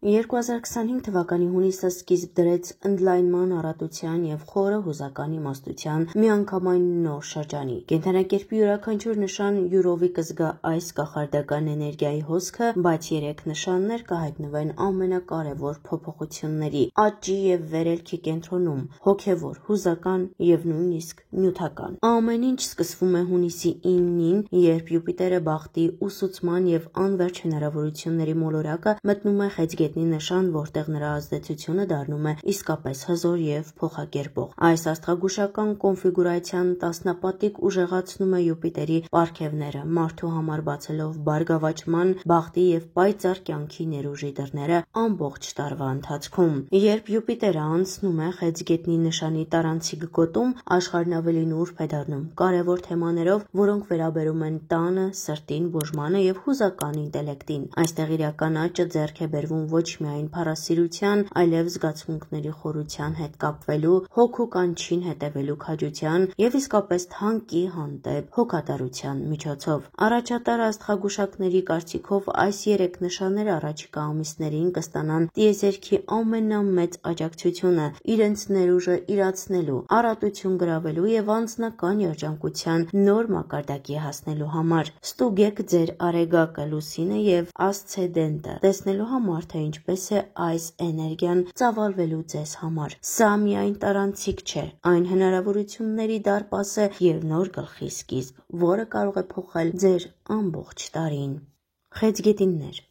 2025 թվականի հունիսը սկիզբ դրեց ընդլայնման, առատության և խորը հուզական իմաստության միանգամայն նոր շրջանի։ Կենդանակերպի յուրաքանչյուր նշան յուրովի կզգա այս կախարդական էներգիայի հոսքը, բայց 3 նշաններ կհայտնվեն ամենակարևոր փոփոխությունների աճի և վերելքի կենտրոնում՝ հոգևոր, հուզական և նույնիսկ նյութական։ Ամեն ինչ սկսվում է հունիսի 9-ին, երբ Յուպիտերը բախտի, ուսուցման և անվերջ հնարավորությունների մոլորակը մտնում է Խեցգետնի նշան, որտեղ նրա ազդեցությունը դառնում է իսկապես հզոր և փոխակերպող։ Այս աստղագուշական կոնֆիգուրացիան տասնապատիկ ուժեղացնում է Յուպիտերի պարգևները, մարդու համար բացելով բարգավաճման, բախտի և պայծառ կյանքի ներուժի դռները ամբողջ տարվա ընթացքում։ Երբ Յուպիտերը անցնում է Խեցգետնի նշանի տարանցիկ գոտում, աշխարհն ավելի նուրբ է դառնում կարևոր թեմաներով, որոնք վերաբերում են տանը, սրտին, բուժմանը և հուզական ինտելեկտին։ Այստեղ իրական աճը ձեռք է բերվում ոչ միայն փառասիրության, այլև զգացմունքների խորության հետ կապվելու, հոգու կանչին հետևելու քաջության և իսկապես թանկի հանդեպ հոգատարության միջոցով։ Առաջատար աստղագուշակների կարծիքով այս 3 նշանները առաջիկա ամիսներին կստանան տիեզերքի ամենամեծ աջակցությունը իրենց ներուժը իրացնելու, առատություն գրավելու և անձնական երջանկության նոր մակարդակի հասնելու համար։ Ստուգեք ձեր արեգակը, լուսինը և ասցեդենտը, տեսնելու համար, թե ինչպես է այս էներգիան ծավալվելու ձեզ համար։ Սա միայն տարանցիկ չէ, այն հնարավորությունների դարպաս է և նոր գլխի սկիզբ, որը կարող է փոխել ձեր ամբողջ տարին։ Խեցգետիններ։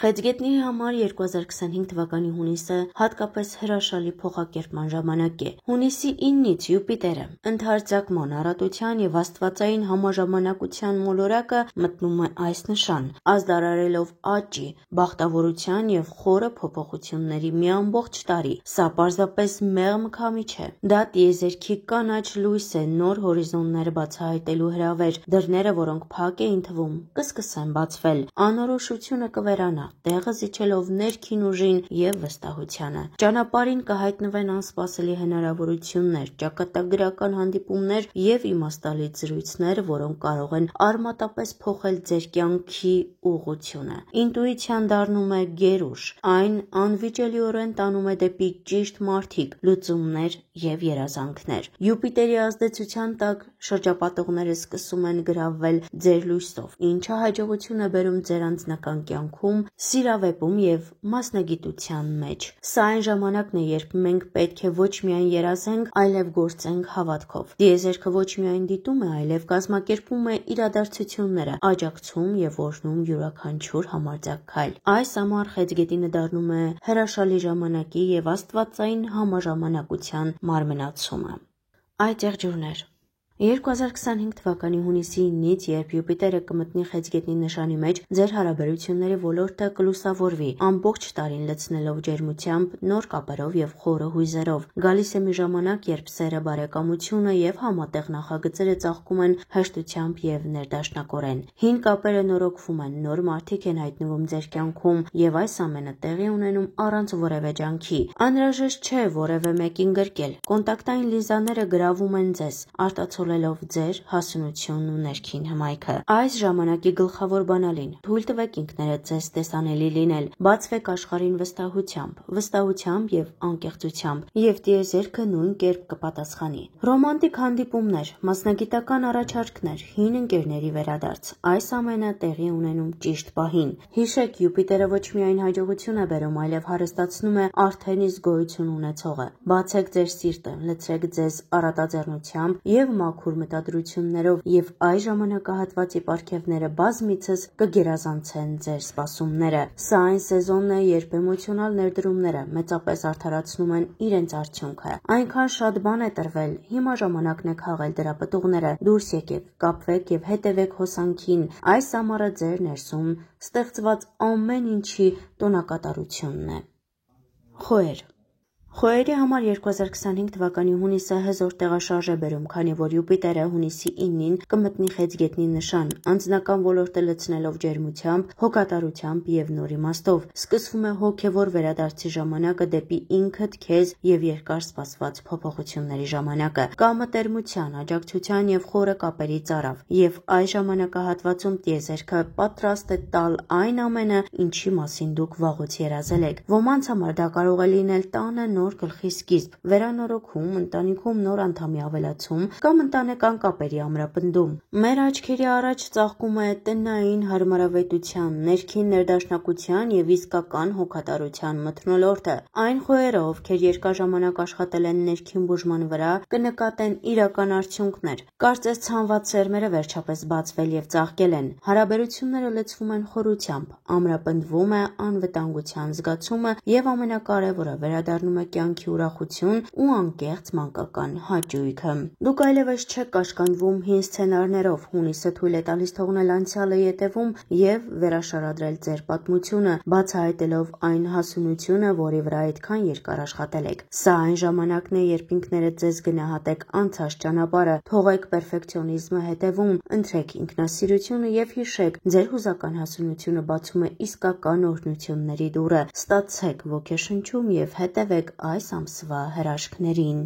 Խեցգետնի համար 2025 թվականի հունիսը հատկապես հրաշալի փոխակերպման ժամանակ է։ Հունիսի 9-ից Յուպիտերը ընդարձակման, առատության և աստվածային համաժամանակության մոլորակը մտնում է այս նշան, ազդարարելով աճի, բախտավորության և խորը փոփոխությունների մի ամբողջ տարի։ Սա պարզապես մեղմ քամի չէ։ Դա տիեզերքի կանաչ լույս է նոր հորիզոններ բացահայտելու հրավեր։ Դռները, որոնք փակ էին թվում, կսկսեն բացվել։ Անորոշությունը կվերանա, տեղը զիջելով ներքին ուժին և վստահությանը։ Ճանապարհին կհայտնվեն անսպասելի հնարավորություններ, ճակատագրական հանդիպումներ և իմաստալից զրույցներ, որոնք կարող են արմատապես փոխել ձեր կյանքի ուղղությունը։ Ինտուիցիան դառնում է գերուժ։ Այն անվիճելիորեն տանում է դեպի ճիշտ մարդիկ, լուծումներ և երազանքներ։ Յուպիտերի ազդեցության տակ շրջապատողները սկսում են գրավվել ձեր լույսով, ինչը հաջողություն է բերում ձեր անձնական կյանքում, սիրավեպում և մասնագիտության մեջ։ Սա այն ժամանակն է, երբ մենք պետք է ոչ միայն երազենք, այլև գործենք հավատքով։ Տիեզերքը ոչ միայն դիտում է, այլև կազմակերպում է իրադարձությունները, աջակցում և օրհնում յուրաքանչյուր համարձակ քայլ։ Այս ամառ Խեցգետինը դառնում է հրաշալի ժամանակի և աստվածային համաժամանակության մարմնացումը։ Այդ եղջյուրներ։ 2025 թվականի հունիսի 9-ից, երբ Յուպիտերը կմտնի Խեցգետնի նշանի մեջ, ձեր հարաբերությունների ոլորտը կլուսավորվի, ամբողջ տարին լցնելով ջերմությամբ, նոր կապերով և խորը հույզերով։ Գալիս է մի ժամանակ, երբ սերը, բարեկամությունը և համատեղ նախագծերը ծաղկում են հեշտությամբ և ներդաշնակորեն։ Հին կապերը նորոգվում են, նոր մարդիկ են հայտնվում ձեր կյանքում, և այս ամենը տեղի ունենում առանց որևէ ջանքի։ Անհրաժեշտ չէ որևէ մեկին գրկել։ Կոնտակտային լինզաները գրավում են ձեզ, արտացոլելով ձեր հասունությունն ու ներքին հմայքը։ Այս ժամանակի գլխավոր բանալին՝ թույլ տվեք ինքներդ ձեզ տեսանելի լինել, բացվեք աշխարհին վստահությամբ և անկեղծությամբ, և տիեզերքը նույն կերպ կպատասխանի։ Ռոմանտիկ հանդիպումներ, մասնագիտական առաջարկներ, հին ընկերների վերադարձ։ Այս ամենը տեղի ունենում ճիշտ պահին։ Հիշեք, Յուպիտերը ոչ միայն հաջողություն է բերում, այլև հարստացնում է արդեն իսկ գոյություն ունեցողը։ Բացեք ձեր սիրտը, լցրեք ձեզ առատաձեռնությամբ և մաքուր մտադրություններով, և այս ժամանակահատվածի պարգևները բազմիցս կգերազանցեն ձեր սպասումները։ Սա այն սեզոնն է, երբ էմոցիոնալ ներդրումները մեծապես արդարացնում են իրենց արդյունքը։ Այնքան շատ բան է տրվել, հիմա ժամանակն է քաղել դրա պտուղները։ Դուրս եկեք, կապվեք և հետևեք հոսանքին։ Այս ամառը ձեր ներսում ստեղծված ամեն ինչի տոնակատարությունն է։ Խոյեր։ Խոյերի համար 2025 թվականի հունիսը հզոր տեղաշարժ է բերում, քանի որ Յուպիտերը հունիսի 9-ին կմտնի Խեցգետնի նշան, անձնական ոլորտը լցնելով ջերմությամբ, հոգատարությամբ եւ նոր իմաստով։ Սկսվում է հոգեվոր վերադարձի ժամանակը դեպի ինքդ քեզ եւ երկար սպասված փոփոխությունների ժամանակը։ Կա մտերմության, աջակցության եւ խորը կապերի ծարավ, եւ այս ժամանակահատվածում տիեզերքը պատրաստ է տալ այն ամենը, ինչի մասին դուք վաղուց երազել եք։ Ոմանց համար դա կարող է լինել տանը նոր գլխի սկիզբ, վերանորոգում, ընտանիքում նոր անդամի ավելացում կամ ընտանեկան կապերի ամրապնդում։ Մեր աչքերի առաջ ծաղկում է տնային հարմարավետության, ներքին ներդաշնակության եւ իսկական հոգատարության մթնոլորտը։ Այն խոյերը, ովքեր երկար ժամանակ աշխատել են ներքին բուժման վրա, կնկատեն իրական արդյունքներ։ Կարծես ցանված սերմերը վերջապես բացվել եւ ծաղկել են։ Հարաբերությունները լցվում են խորությամբ, ամրապնդվում է անվտանգության զգացումը եւ ամենակարևորը վերադառնում է կյանքի ուրախություն ու անկեղծ մանկական հաճույքը։ Դուք այլևս չեք կաշկանդվում հին սցենարներով, հունիսը թույլ է տալիս թողնել անցյալը ետևում եւ վերաշարադրել ձեր պատմությունը, բացահայտելով այն հասունությունը, որի վրա այդքան երկար աշխատել եք։ Սա այն ժամանակն է, երբ ինքներդ ձեզ գնահատեք անցած ճանապարհը, թողեք պերֆեկցիոնիզմը հետևում, ընտրեք ինքնասիրությունը եւ հիշեք, ձեր հուզական հասունությունը բացում է իսկական օրհնությունների դուռը։ Ստացեք ոգեշնչում եւ հետևեք այս ամսվա հրաշքներին։